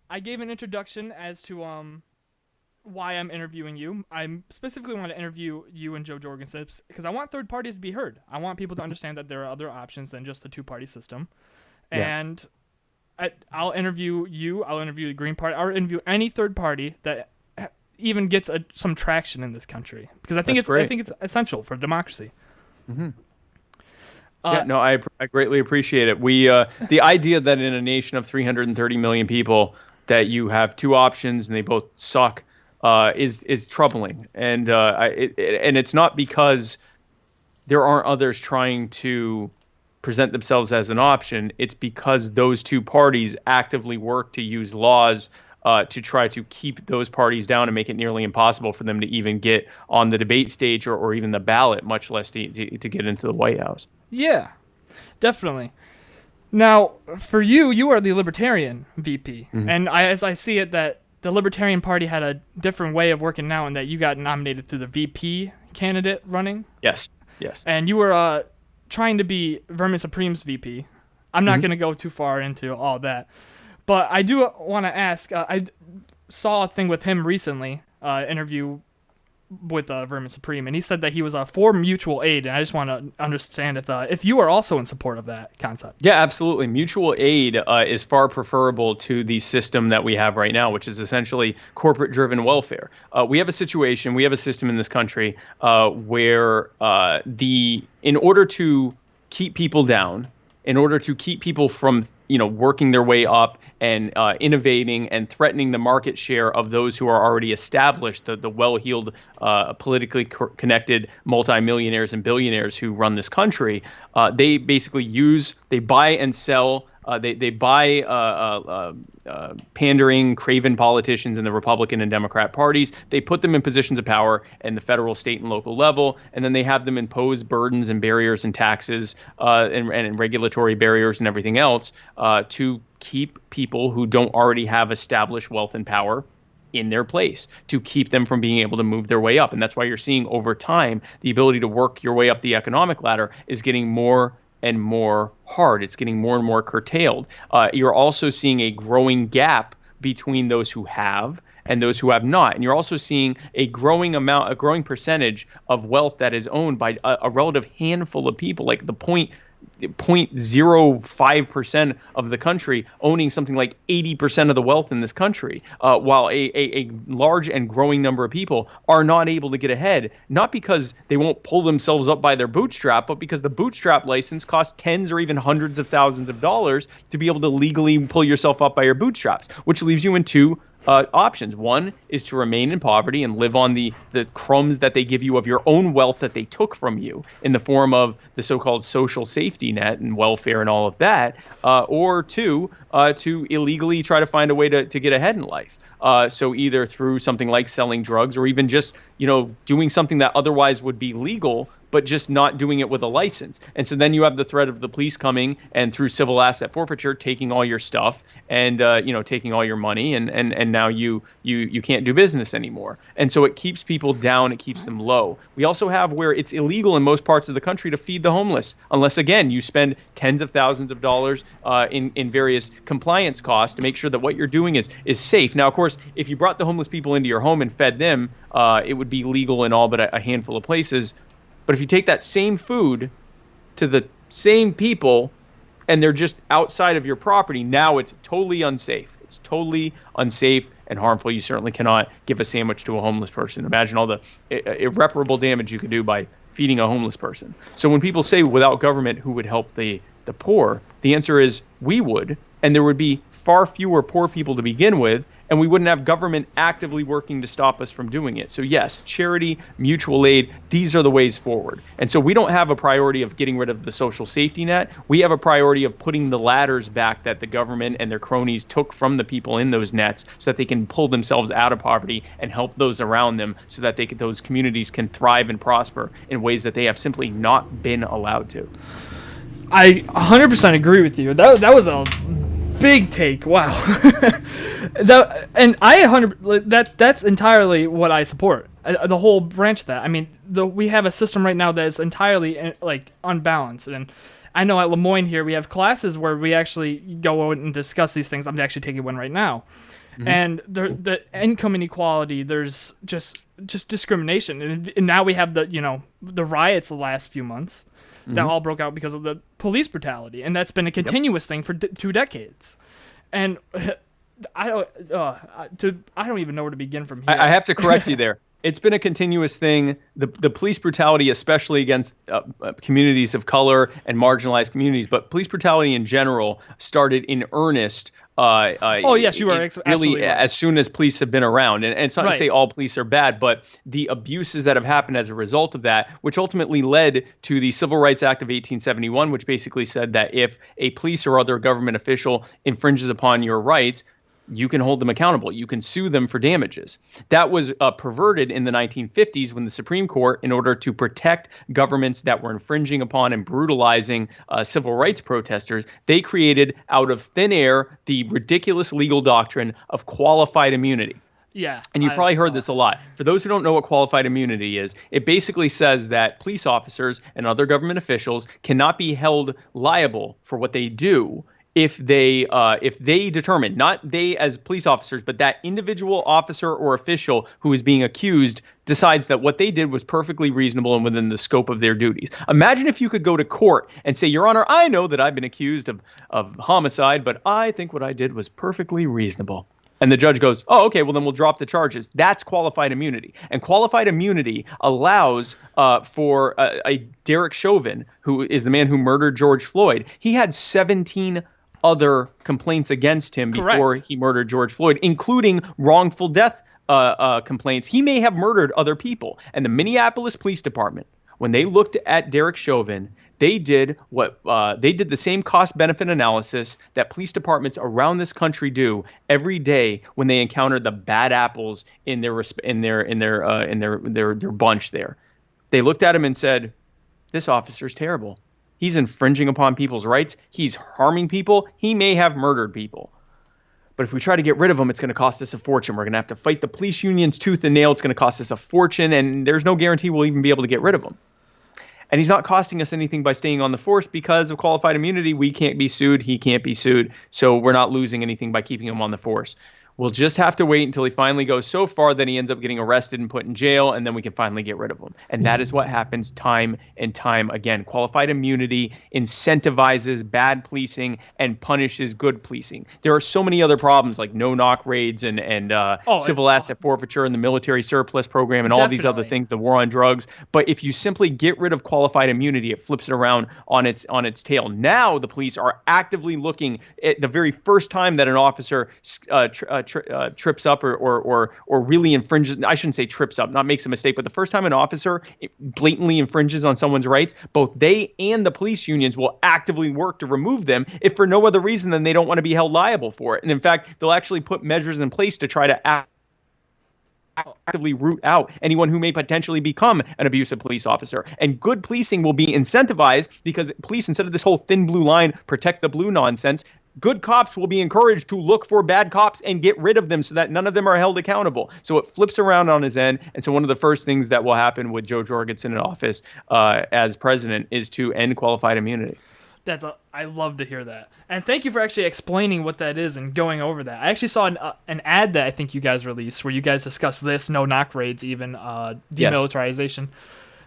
I gave an introduction as to why I'm interviewing you. I specifically want to interview you and Joe Jorgensen because I want third parties to be heard. I want people to understand that there are other options than just the two-party system. Yeah, And I'll interview you. I'll interview the Green Party. I'll interview any third party that even gets some traction in this country because that's I great. think it's essential for democracy. Hmm. Yeah, Uh, no, I greatly appreciate it. The idea that in a nation of 330 million people that you have two options and they both suck is troubling, and and it's not because there aren't others trying to present themselves as an option. It's because those two parties actively work to use laws to try to keep those parties down and make it nearly impossible for them to even get on the debate stage or even the ballot, much less to get into the White House. yeah, definitely. Now, for you, you are the Libertarian VP, Hmm. and as I see it, that the Libertarian Party had a different way of working now, and that you got nominated through the VP candidate running, Yes, yes. and you were trying to be Vermin Supreme's VP. I'm not Hmm. going to go too far into all that, but I do want to ask. I saw a thing with him recently, interview with Vermin Supreme, and he said that he was for mutual aid, and I just want to understand if you are also in support of that concept. Yeah, absolutely. Mutual aid is far preferable to the system that we have right now, which is essentially corporate-driven welfare. We have a situation, we have a system in this country where in order to keep people down, in order to keep people from working their way up and innovating and threatening the market share of those who are already established, the well-heeled, politically connected multimillionaires and billionaires who run this country, they basically they buy and sell. They buy pandering, craven politicians in the Republican and Democrat parties. They put them in positions of power in the federal, state, and local level, and then they have them impose burdens and barriers and taxes and regulatory barriers and everything else to keep people who don't already have established wealth and power in their place, to keep them from being able to move their way up. And that's why you're seeing over time the ability to work your way up the economic ladder is getting more and more hard. It's getting more and more curtailed. You're also seeing a growing gap between those who have and those who have not. And you're also seeing a growing percentage of wealth that is owned by a relative handful of people, like the 0.05% of the country owning something like 80% of the wealth in this country, while a large and growing number of people are not able to get ahead, not because they won't pull themselves up by their bootstrap, but because the bootstrap license costs tens or even hundreds of thousands of dollars to be able to legally pull yourself up by your bootstraps, which leaves you in two options. One is to remain in poverty and live on the crumbs that they give you of your own wealth that they took from you in the form of the so-called social safety net and welfare and all of that, or two, to illegally try to find a way to get ahead in life. So either through something like selling drugs or even just, doing something that otherwise would be legal, but just not doing it with a license. And so then you have the threat of the police coming and through civil asset forfeiture, taking all your stuff and, taking all your money. And now you can't do business anymore. And so it keeps people down. It keeps them low. We also have where it's illegal in most parts of the country to feed the homeless, unless, again, you spend tens of thousands of dollars in various compliance costs to make sure that what you're doing is safe. Now, of course, if you brought the homeless people into your home and fed them, it would be legal in all but a handful of places. But if you take that same food to the same people and they're just outside of your property, now it's totally unsafe. It's totally unsafe and harmful. You certainly cannot give a sandwich to a homeless person. Imagine all the irreparable damage you could do by feeding a homeless person. So when people say without government, who would help the poor? The answer is we would, and there would be far fewer poor people to begin with, and we wouldn't have government actively working to stop us from doing it. So yes, charity, mutual aid, these are the ways forward. And so we don't have a priority of getting rid of the social safety net. We have a priority of putting the ladders back that the government and their cronies took from the people in those nets so that they can pull themselves out of poverty and help those around them so that those communities can thrive and prosper in ways that they have simply not been allowed to. I 100% agree with you. That was a big take. Wow. And that's entirely what I support. The whole branch of that. I mean, we have a system right now that is entirely unbalanced, and I know at Lemoyne here we have classes where we actually go out and discuss these things. I'm actually taking one right now. And the income inequality, there's just discrimination, and now we have the riots the last few months that all broke out because of the police brutality, and that's been a continuous thing for 2 decades. And I don't even know where to begin from here. I have to correct you there. It's been a continuous thing. The police brutality, especially against communities of color and marginalized communities, but police brutality in general started in earnest. Yes, you are really absolutely right. As soon as police have been around, and it's not to say all police are bad, but the abuses that have happened as a result of that, which ultimately led to the Civil Rights Act of 1871, which basically said that if a police or other government official infringes upon your rights, you can hold them accountable. You can sue them for damages. That was perverted in the 1950s when the Supreme Court, in order to protect governments that were infringing upon and brutalizing civil rights protesters, they created out of thin air the ridiculous legal doctrine of qualified immunity. Yeah. And you've probably heard this a lot. For those who don't know what qualified immunity is, it basically says that police officers and other government officials cannot be held liable for what they do if they determine, not they as police officers, but that individual officer or official who is being accused decides that what they did was perfectly reasonable and within the scope of their duties. Imagine if you could go to court and say, Your Honor, I know that I've been accused of homicide, but I think what I did was perfectly reasonable. And the judge goes, oh, okay, well, then we'll drop the charges. That's qualified immunity. And qualified immunity allows for a Derek Chauvin, who is the man who murdered George Floyd. He had 17 other complaints against him before he murdered George Floyd, including wrongful death complaints. He may have murdered other people. And the Minneapolis Police Department, when they looked at Derek Chauvin, they did the same cost-benefit analysis that police departments around this country do every day when they encounter the bad apples in their bunch there. They looked at him and said, "This officer's terrible. He's infringing upon people's rights. He's harming people. He may have murdered people. But if we try to get rid of him, it's going to cost us a fortune. We're going to have to fight the police unions tooth and nail. It's going to cost us a fortune, and there's no guarantee we'll even be able to get rid of him. And he's not costing us anything by staying on the force because of qualified immunity. We can't be sued. He can't be sued. So we're not losing anything by keeping him on the force. We'll just have to wait until he finally goes so far that he ends up getting arrested and put in jail, and then we can finally get rid of him." And that is what happens time and time again. Qualified immunity incentivizes bad policing and punishes good policing. There are so many other problems like no-knock raids and civil asset forfeiture and the military surplus program and all these other things, the war on drugs. But if you simply get rid of qualified immunity, it flips it around on its tail. Now the police are actively looking at the very first time that an officer trips up or really infringes. I shouldn't say trips up, not makes a mistake, but the first time an officer blatantly infringes on someone's rights, both they and the police unions will actively work to remove them, if for no other reason than they don't want to be held liable for it. And in fact, they'll actually put measures in place to try to actively root out anyone who may potentially become an abusive police officer. And good policing will be incentivized because police, instead of this whole thin blue line, protect the blue nonsense, good cops will be encouraged to look for bad cops and get rid of them so that none of them are held accountable. So it flips around on his end. And so one of the first things that will happen with Joe Jorgensen in office as president is to end qualified immunity. I love to hear that. And thank you for actually explaining what that is and going over that. I actually saw an ad that I think you guys released where you guys discussed this, no-knock raids, even demilitarization.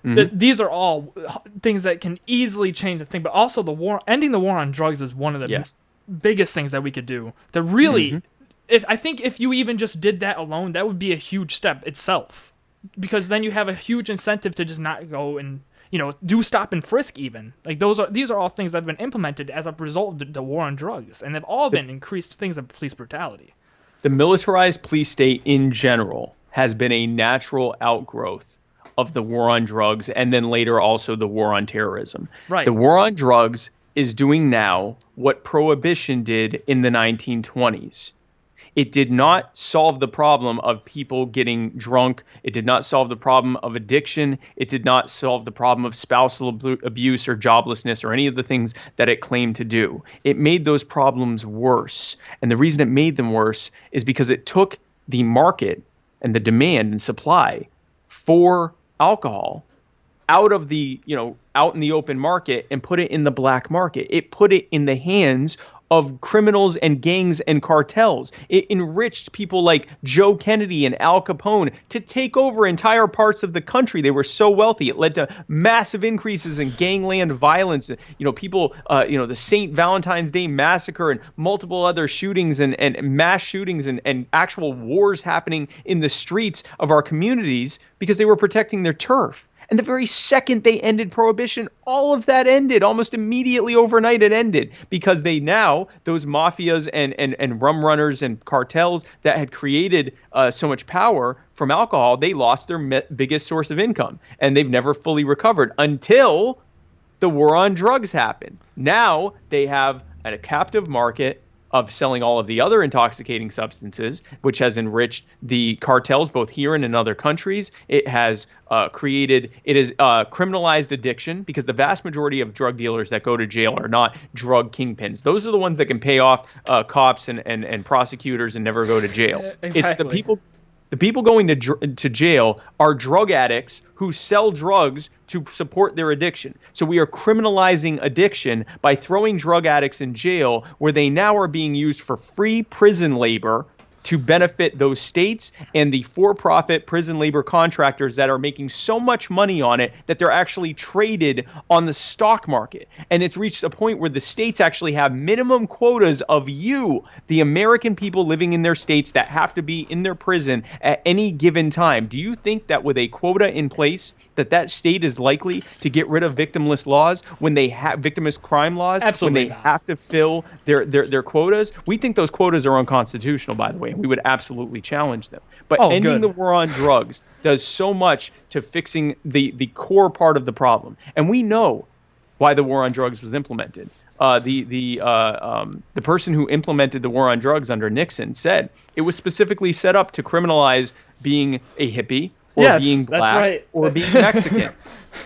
Mm-hmm. These are all things that can easily change the thing. But also ending the war on drugs is one of the biggest things that we could do to really, I think if you even just did that alone, that would be a huge step itself, because then you have a huge incentive to just not go and do stop and frisk even. Like these are all things that have been implemented as a result of the war on drugs, and they've all been increased things of police brutality. The militarized police state in general has been a natural outgrowth of the war on drugs, and then later also the war on terrorism. Right. The war on drugs is doing now what prohibition did in the 1920s. It did not solve the problem of people getting drunk. It did not solve the problem of addiction. It did not solve the problem of spousal abuse or joblessness or any of the things that it claimed to do. It made those problems worse. And the reason it made them worse is because it took the market and the demand and supply for alcohol out of the, out in the open market and put it in the black market. It put it in the hands of criminals and gangs and cartels. It enriched people like Joe Kennedy and Al Capone to take over entire parts of the country. They were so wealthy. It led to massive increases in gangland violence. People, the St. Valentine's Day massacre and multiple other shootings and mass shootings and actual wars happening in the streets of our communities because they were protecting their turf. And the very second they ended prohibition, all of that ended. Almost immediately overnight it ended because those mafias and rum runners and cartels that had created so much power from alcohol, they lost their biggest source of income. And they've never fully recovered until the war on drugs happened. Now they have a captive market of selling all of the other intoxicating substances, which has enriched the cartels both here and in other countries. It has criminalized addiction because the vast majority of drug dealers that go to jail are not drug kingpins. Those are the ones that can pay off cops and prosecutors and never go to jail. Exactly. It's the people going to jail are drug addicts who sell drugs to support their addiction. So we are criminalizing addiction by throwing drug addicts in jail where they now are being used for free prison labor to benefit those states and the for-profit prison labor contractors that are making so much money on it that they're actually traded on the stock market. And it's reached a point where the states actually have minimum quotas of the American people living in their states that have to be in their prison at any given time. Do you think that with a quota in place that state is likely to get rid of victimless laws when they have victimless crime laws? Absolutely when they not. have to fill their quotas? We think those quotas are unconstitutional, by the way. We would absolutely challenge them. But ending the war on drugs does so much to fixing the core part of the problem. And we know why the war on drugs was implemented. The person who implemented the war on drugs under Nixon said it was specifically set up to criminalize being a hippie or being black or being Mexican.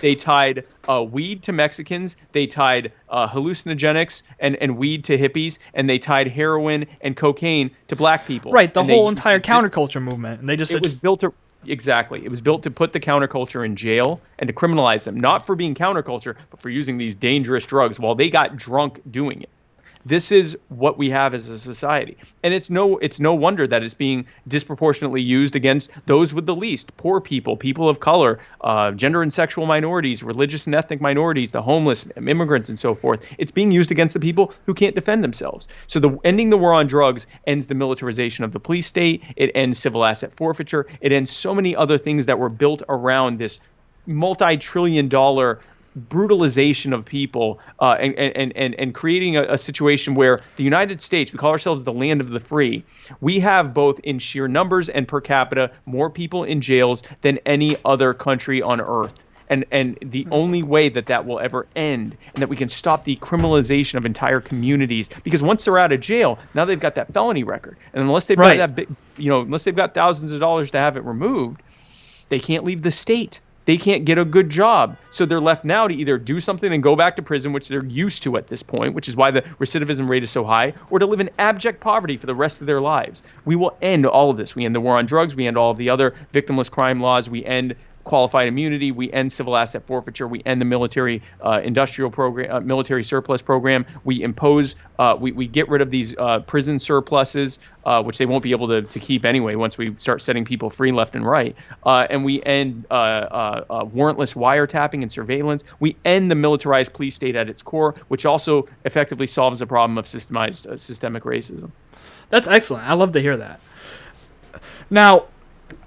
They tied weed to Mexicans. They tied hallucinogenics and weed to hippies, and they tied heroin and cocaine to black people. Right, the whole entire counterculture movement. And it was built to Exactly. It was built to put the counterculture in jail and to criminalize them, not for being counterculture, but for using these dangerous drugs while they got drunk doing it. This is what we have as a society. And it's no wonder that it's being disproportionately used against those with the least: poor people, people of color, gender and sexual minorities, religious and ethnic minorities, the homeless, immigrants, and so forth. It's being used against the people who can't defend themselves. So ending the war on drugs ends the militarization of the police state. It ends civil asset forfeiture. It ends so many other things that were built around this multi-trillion-dollar brutalization of people and creating a situation where the United States, we call ourselves the land of the free. We have both in sheer numbers and per capita more people in jails than any other country on earth. And the only way that will ever end and that we can stop the criminalization of entire communities, because once they're out of jail, now they've got that felony record. And unless they've got that big, unless they've got thousands of dollars to have it removed, they can't leave the state. They can't get a good job. So they're left now to either do something and go back to prison, which they're used to at this point, which is why the recidivism rate is so high, or to live in abject poverty for the rest of their lives. We will end all of this. We end the war on drugs. We end all of the other victimless crime laws. We end qualified immunity. We end civil asset forfeiture. We end the military industrial program, military surplus program. We impose, we get rid of these prison surpluses, which they won't be able to keep anyway once we start setting people free left and right. And we end warrantless wiretapping and surveillance. We end the militarized police state at its core, which also effectively solves the problem of systemic racism. That's excellent. I love to hear that. Now,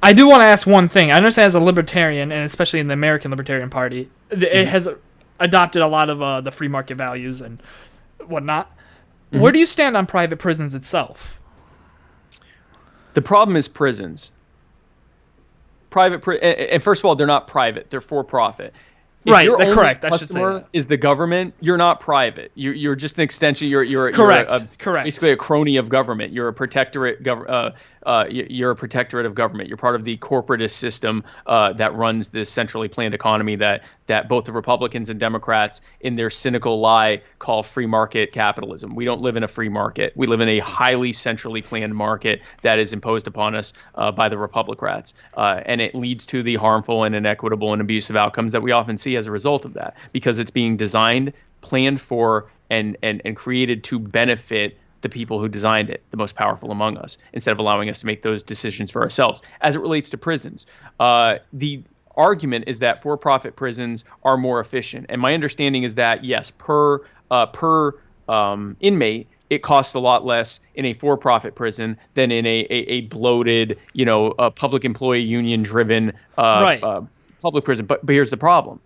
I do want to ask one thing. I understand as a libertarian, and especially in the American Libertarian Party, it has adopted a lot of the free market values and whatnot. Mm-hmm. Where do you stand on private prisons itself? The problem is prisons. And first of all, they're not private. They're for profit. If Right, your only correct. I should say customer that. is the government, you're not private. You're just an extension. Correct. Basically a crony of government. You're a protectorate. You're a protectorate of government. You're part of the corporatist system that runs this centrally planned economy that both the Republicans and Democrats, in their cynical lie, call free market capitalism. We don't live in a free market. We live in a highly centrally planned market that is imposed upon us by the Republicrats, and it leads to the harmful and inequitable and abusive outcomes that we often see as a result of that, because it's being designed, planned for, and created to benefit the people who designed it, the most powerful among us, instead of allowing us to make those decisions for ourselves. As it relates to prisons, the argument is that for-profit prisons are more efficient, and my understanding is that yes, per inmate, it costs a lot less in a for-profit prison than in a bloated, public employee union-driven public prison. But here's the problem: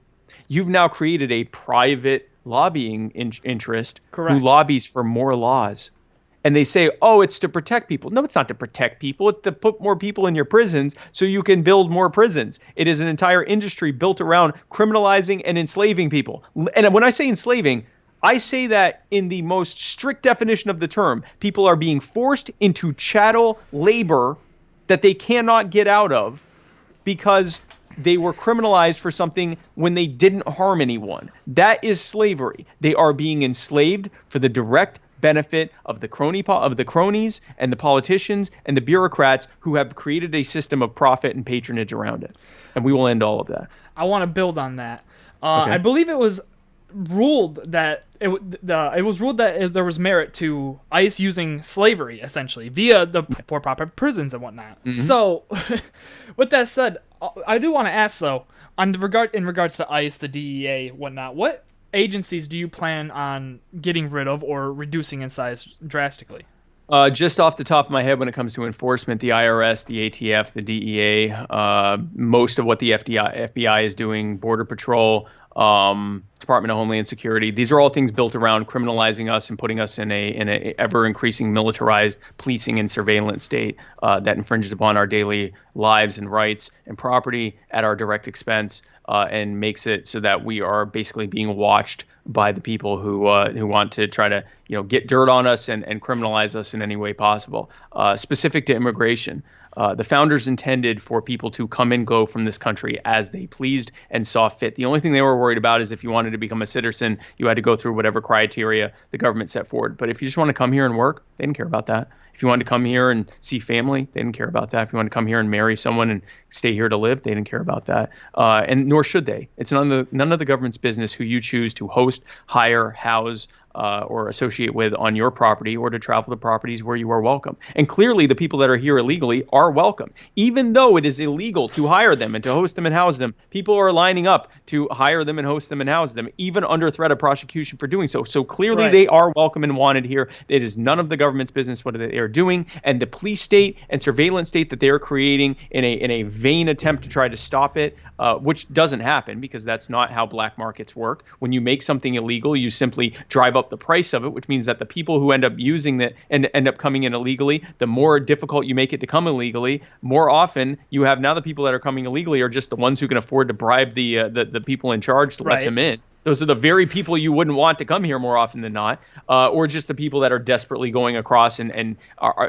you've now created a private lobbying interest Correct. who lobbies for more laws. And they say, oh, it's to protect people. No, it's not to protect people. It's to put more people in your prisons so you can build more prisons. It is an entire industry built around criminalizing and enslaving people. And when I say enslaving, I say that in the most strict definition of the term. People are being forced into chattel labor that they cannot get out of because they were criminalized for something when they didn't harm anyone. That is slavery. They are being enslaved for the direct benefit of the cronies and the politicians and the bureaucrats who have created a system of profit and patronage around it. And we will end all of that. I want to build on that. Okay. I believe it was ruled that it was ruled that there was merit to ICE using slavery essentially via the for-profit prisons and whatnot. Mm-hmm. So, with that said, I do want to ask though, in regards to ICE, the DEA, whatnot, what agencies do you plan on getting rid of or reducing in size drastically? Just off the top of my head, when it comes to enforcement, the IRS, the ATF, the DEA, most of what the FBI is doing, Border Patrol, Department of Homeland Security. These are all things built around criminalizing us and putting us in a ever increasing militarized policing and surveillance state that infringes upon our daily lives and rights and property at our direct expense, and makes it so that we are basically being watched by the people who want to try to get dirt on us and criminalize us in any way possible. Specific to immigration. The founders intended for people to come and go from this country as they pleased and saw fit. The only thing they were worried about is if you wanted to become a citizen, you had to go through whatever criteria the government set forward. But if you just want to come here and work, they didn't care about that. If you wanted to come here and see family, they didn't care about that. If you want to come here and marry someone and stay here to live, they didn't care about that. And nor should they. It's none of the government's business who you choose to host, hire, house, or associate with on your property, or to travel to properties where you are welcome. And clearly the people that are here illegally are welcome. Even though it is illegal to hire them and to host them and house them, people are lining up to hire them and host them and house them, even under threat of prosecution for doing so. So clearly They are welcome and wanted here. It is none of the government's business what they are doing. And the police state and surveillance state that they are creating in a vain attempt to try to stop it, which doesn't happen because that's not how black markets work. When you make something illegal, you simply drive up the price of it, which means that the people who end up using it and end up coming in illegally, the more difficult you make it to come illegally, more often you have now the people that are coming illegally are just the ones who can afford to bribe the people in charge to let them in. Those are the very people you wouldn't want to come here more often than not, or just the people that are desperately going across and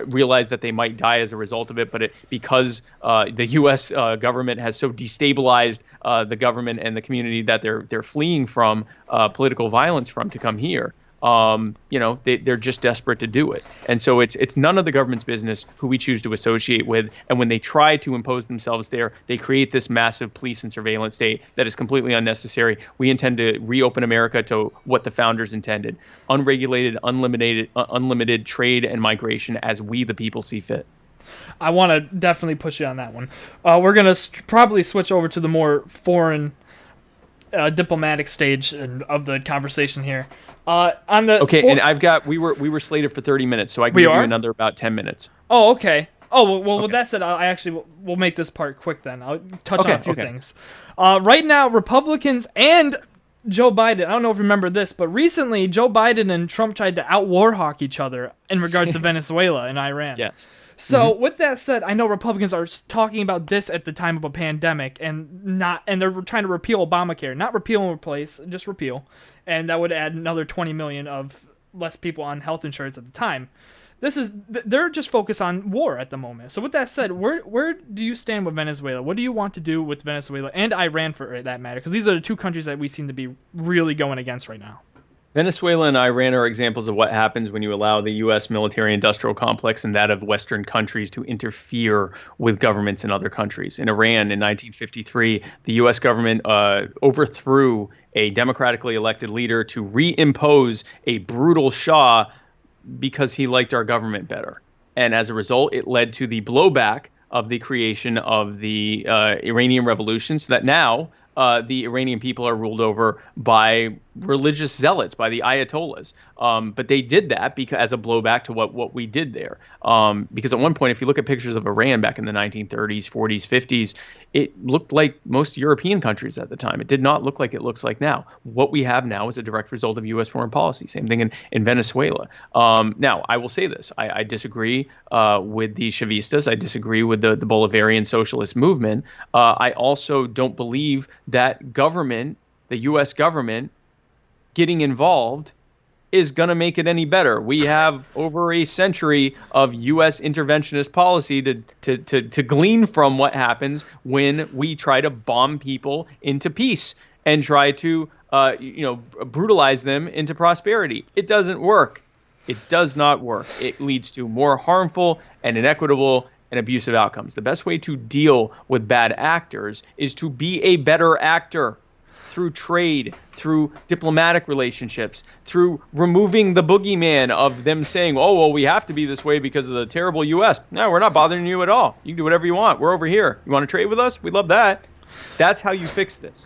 realize that they might die as a result of it. But because the U.S. Government has so destabilized the government and the community that they're fleeing from political violence from to come here. They're just desperate to do it. And so it's none of the government's business who we choose to associate with. And when they try to impose themselves there, they create this massive police and surveillance state that is completely unnecessary. We intend to reopen America to what the founders intended: unregulated, unlimited trade and migration as we the people see fit. I want to definitely push you on that one. We're going to probably switch over to the more foreign diplomatic stage of the conversation here. We were slated for 30 minutes, so I can give you another about 10 minutes. Oh, okay. Oh, well, with that said, I actually will make this part quick then. I'll touch on a few things. Right now, Republicans and Joe Biden, I don't know if you remember this, but recently Joe Biden and Trump tried to out-war hawk each other in regards to Venezuela and Iran. Yes. So with that said, I know Republicans are talking about this at the time of a pandemic and they're trying to repeal Obamacare, not repeal and replace, just repeal. And that would add another 20 million of less people on health insurance at the time. They're just focused on war at the moment. So with that said, where do you stand with Venezuela? What do you want to do with Venezuela and Iran for that matter? Because these are the two countries that we seem to be really going against right now. Venezuela and Iran are examples of what happens when you allow the U.S. military-industrial complex and that of Western countries to interfere with governments in other countries. In Iran in 1953, the U.S. government overthrew a democratically elected leader to reimpose a brutal Shah because he liked our government better. And as a result, it led to the blowback of the creation of the Iranian Revolution, so that now the Iranian people are ruled over by religious zealots, by the Ayatollahs. But they did that as a blowback to what we did there. Because at one point, if you look at pictures of Iran back in the 1930s, 40s, 50s, it looked like most European countries at the time. It did not look like it looks like now. What we have now is a direct result of U.S. foreign policy. Same thing in Venezuela. Now, I will say this. I disagree with the Chavistas. I disagree with the Bolivarian socialist movement. I also don't believe that government, the U.S. government, getting involved is going to make it any better. We have over a century of U.S. interventionist policy to glean from what happens when we try to bomb people into peace and try to brutalize them into prosperity. It doesn't work. It does not work. It leads to more harmful and inequitable and abusive outcomes. The best way to deal with bad actors is to be a better actor. Through trade, through diplomatic relationships, through removing the boogeyman of them saying, oh, well, we have to be this way because of the terrible U.S. No, we're not bothering you at all. You can do whatever you want. We're over here. You want to trade with us? We'd love that. That's how you fix this.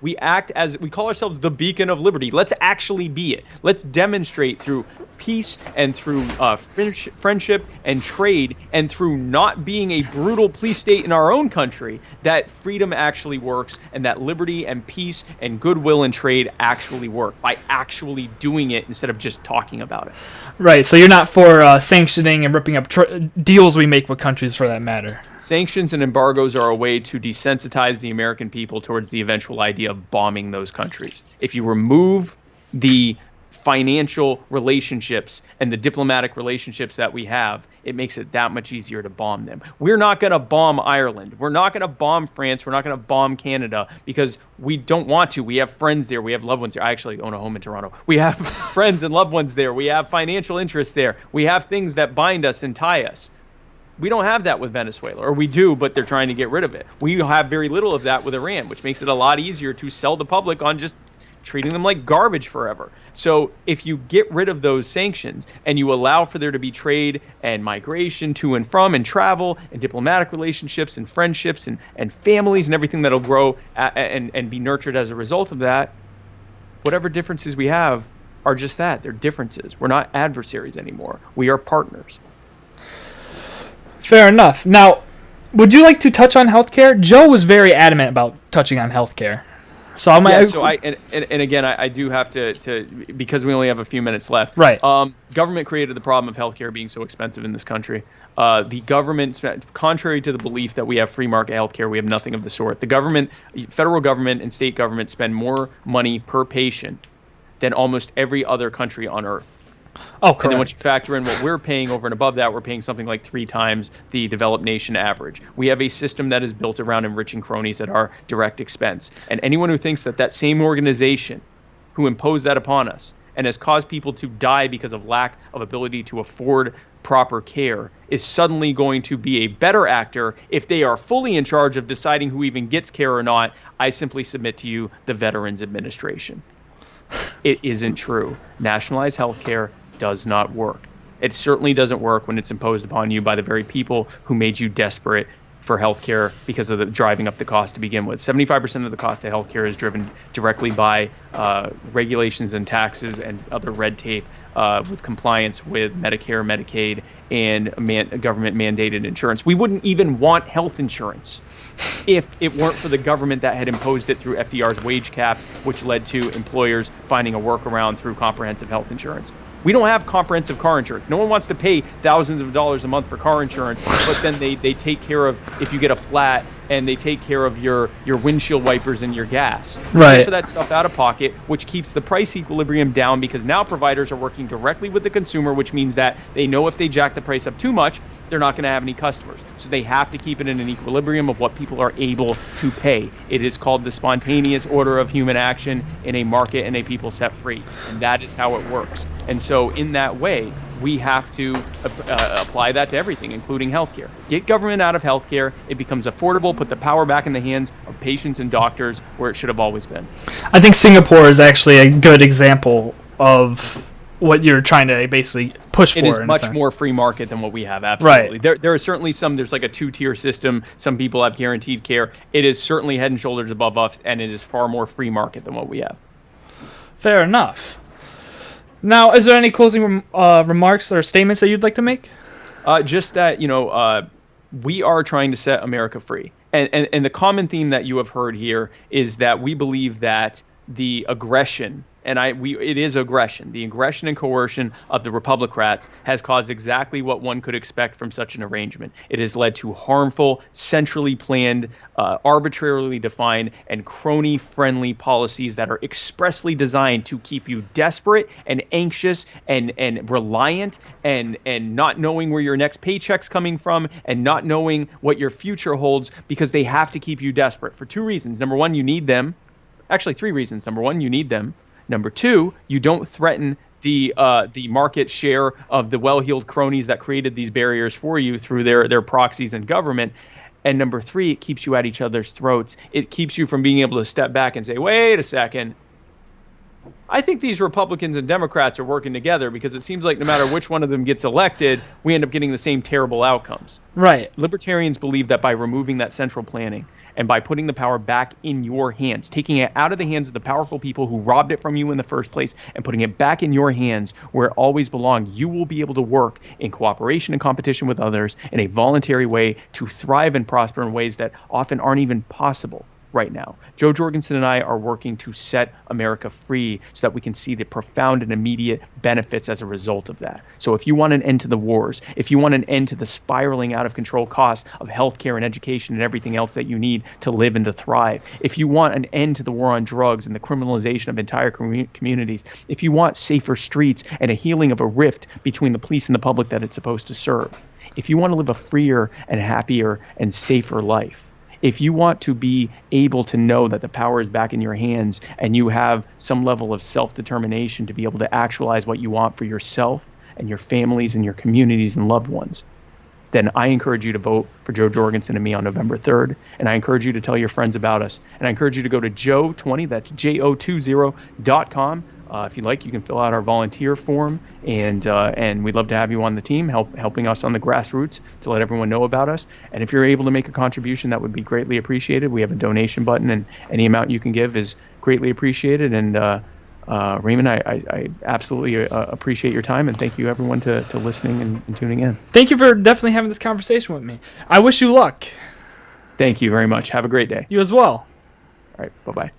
We call ourselves the beacon of liberty. Let's actually be it. Let's demonstrate through peace and through friendship and trade and through not being a brutal police state in our own country that freedom actually works and that liberty and peace and goodwill and trade actually work by actually doing it instead of just talking about it. Right. So you're not for sanctioning and ripping up deals we make with countries for that matter. Sanctions and embargoes are a way to desensitize the American people towards the eventual idea of bombing those countries. If you remove the financial relationships and the diplomatic relationships that we have, it makes it that much easier to bomb them. We're not going to bomb Ireland. We're not going to bomb France. We're not going to bomb Canada because we don't want to. We have friends there. We have loved ones there. I actually own a home in Toronto. We have friends and loved ones there. We have financial interests there. We have things that bind us and tie us. We don't have that with Venezuela, or we do, but they're trying to get rid of it. We have very little of that with Iran, which makes it a lot easier to sell the public on just treating them like garbage forever. So if you get rid of those sanctions and you allow for there to be trade and migration to and from and travel and diplomatic relationships and friendships and families and everything that'll grow and be nurtured as a result of that, whatever differences we have are just that. They're differences. We're not adversaries anymore. We are partners. Fair enough. Now, would you like to touch on healthcare? Joe was very adamant about touching on healthcare. So I do have to because we only have a few minutes left. Right. Government created the problem of healthcare being so expensive in this country. The government, contrary to the belief that we have free market healthcare, we have nothing of the sort. The government, federal government and state government spend more money per patient than almost every other country on earth. Oh, correct. And then once you factor in what we're paying over and above that, we're paying something like 3 times the developed nation average. We have a system that is built around enriching cronies at our direct expense. And anyone who thinks that same organization who imposed that upon us and has caused people to die because of lack of ability to afford proper care is suddenly going to be a better actor if they are fully in charge of deciding who even gets care or not, I simply submit to you the Veterans Administration. It isn't true. Nationalized health care does not work. It certainly doesn't work when it's imposed upon you by the very people who made you desperate for healthcare because of the driving up the cost to begin with. 75% of the cost of healthcare is driven directly by regulations and taxes and other red tape with compliance with Medicare, Medicaid, and government mandated insurance. We wouldn't even want health insurance if it weren't for the government that had imposed it through FDR's wage caps, which led to employers finding a workaround through comprehensive health insurance. We don't have comprehensive car insurance. No one wants to pay thousands of dollars a month for car insurance, but then they take care of if you get a flat, and they take care of your windshield wipers and your gas. Right. Pay for that stuff out of pocket, which keeps the price equilibrium down because now providers are working directly with the consumer, which means that they know if they jack the price up too much, they're not going to have any customers. So they have to keep it in an equilibrium of what people are able to pay. It is called the spontaneous order of human action in a market and a people set free. And that is how it works. And so in that way, we have to apply that to everything, including healthcare. Get government out of healthcare. It becomes affordable. Put the power back in the hands of patients and doctors where it should have always been. I think Singapore is actually a good example of what you're trying to basically push for. It is in much a sense. more free market than what we have. Absolutely. Right. There are certainly there's like a 2-tier system. Some people have guaranteed care. It is certainly head and shoulders above us, and it is far more free market than what we have. Fair enough. Now, is there any closing remarks or statements that you'd like to make? Just that, we are trying to set America free. And the common theme that you have heard here is that we believe that the aggression, it is aggression. The aggression and coercion of the Republicrats has caused exactly what one could expect from such an arrangement. It has led to harmful, centrally planned, arbitrarily defined, and crony-friendly policies that are expressly designed to keep you desperate and anxious and reliant and not knowing where your next paycheck's coming from and not knowing what your future holds because they have to keep you desperate for 2 reasons. Number one, you need them. Actually, 3 reasons. Number one, you need them. Number 2, you don't threaten the market share of the well-heeled cronies that created these barriers for you through their proxies and government. And number 3, it keeps you at each other's throats. It keeps you from being able to step back and say, wait a second. I think these Republicans and Democrats are working together because it seems like no matter which one of them gets elected, we end up getting the same terrible outcomes. Right. Libertarians believe that by removing that central planning and by putting the power back in your hands, taking it out of the hands of the powerful people who robbed it from you in the first place and putting it back in your hands where it always belonged, you will be able to work in cooperation and competition with others in a voluntary way to thrive and prosper in ways that often aren't even possible right now. Joe Jorgensen and I are working to set America free so that we can see the profound and immediate benefits as a result of that. So if you want an end to the wars, if you want an end to the spiraling out of control costs of healthcare and education and everything else that you need to live and to thrive, if you want an end to the war on drugs and the criminalization of entire communities, if you want safer streets and a healing of a rift between the police and the public that it's supposed to serve, if you want to live a freer and happier and safer life, if you want to be able to know that the power is back in your hands and you have some level of self-determination to be able to actualize what you want for yourself and your families and your communities and loved ones, then I encourage you to vote for Joe Jorgensen and me on November 3rd. And I encourage you to tell your friends about us. And I encourage you to go to Joe20, that's JO20.com. If you'd like, you can fill out our volunteer form, and we'd love to have you on the team, helping us on the grassroots to let everyone know about us. And if you're able to make a contribution, that would be greatly appreciated. We have a donation button, and any amount you can give is greatly appreciated. And Raymond, I absolutely appreciate your time, and thank you everyone to listening and tuning in. Thank you for definitely having this conversation with me. I wish you luck. Thank you very much. Have a great day. You as well. All right. Bye-bye.